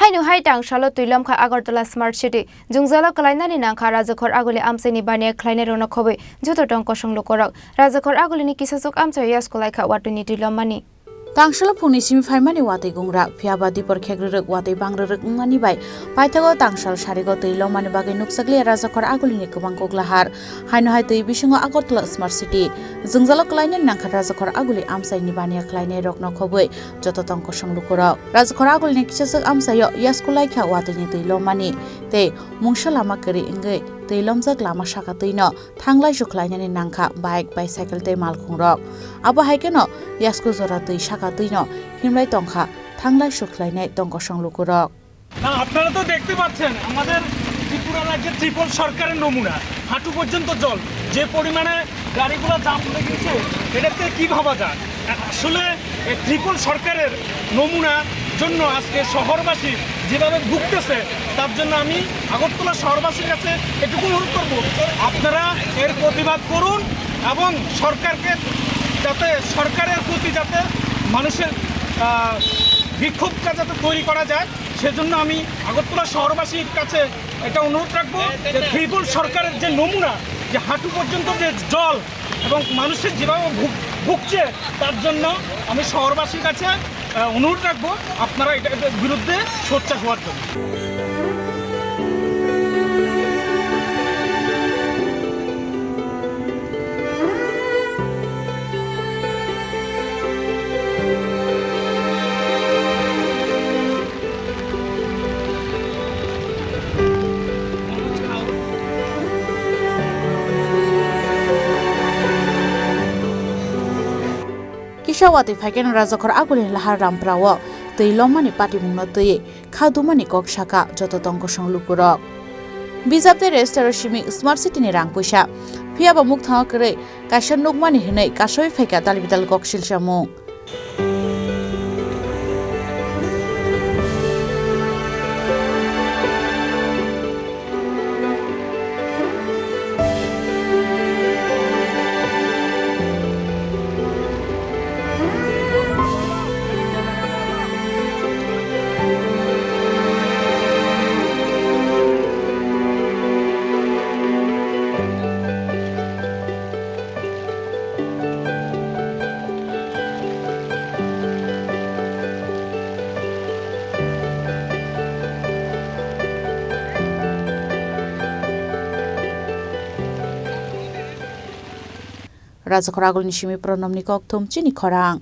Hainu haitang shalo tuilam kha Agartala Smart City Jungzalo Kalainani nangkha Rajakhor Aguli amseni bane Kleine Rona khobe joto tong kosong lokorok Rajakhor Aguli ni kisasok amsa yaskolai kha watuni tuilam mani Tangshala phungni simi phaimani watei gungra phiaba dipor khegruk watei bangruk ngani bai paithago tangshal sarigo teilo mani bagai nuksakle Rajakhor Aguli ni kubang koglahar haino hai tei bisingo Agartala Smart City Jungzalo Kleine nangkha Rajakhor Aguli amsai ni bane Kleine rokno khoboi joto tong kosong lokorok Rajakhor Aguli ni kisasok amsayo yaskolai kha watei ni teilo mani te mungshalama kari ingai teilomjak lama saka teino thanglai juklainani nangkha bike bicycle te malkhungrok abo haikeno yasko jora tei saka teino himlai tongkha thanglai juklainai tongkosong lokorok না আপনারা তো দেখতে পাচ্ছেন আমাদের ত্রিপুরা রাজ্যের ত্রিপল সরকারের নমুনা হাঁটু পর্যন্ত জল যে পরিমাণে গাড়িগুলো জাম লেগেছে এটাতে কি ভাবা যায় আসলে এই ত্রিপল সরকারের নমুনার জন্য আজকে শহরবাসী যেভাবে ভুগতেছে তার জন্য আমি আগরতলা শহরবাসীর কাছে এটুকু অনুরোধ করব আপনারা এর প্রতিবাদ করুন এবং সরকারকে যাতে সরকারের প্রতি যাতে মানুষের বিক্ষোভটা যাতে তৈরি করা যায় সেজন্য আমি আগরতলা শহরবাসীর কাছে এটা অনুরোধ রাখবো যে ত্রিপল সরকারের যে নমুনা যে হাঁটু পর্যন্ত যে জল এবং মানুষের যেভাবে ভুগছে তার জন্য আমি শহরবাসীর কাছে অনুরোধ রাখবো আপনারা এটার বিরুদ্ধে সোচ্চার হওয়ার জন্য Kishawati phaiken Rajakhor Aguli lahar ramprawo teilomani pati mungno tei khadumani kok shaka joto tongkosong lukurok bijapte restaro simi Smart City ni rangpuisa phiaba muk thang kre kaishan nokmani hinai kasoi phaika dalbidal kok silsamung Rajakhor Aguli ni simi pronomni kok thum chini khorang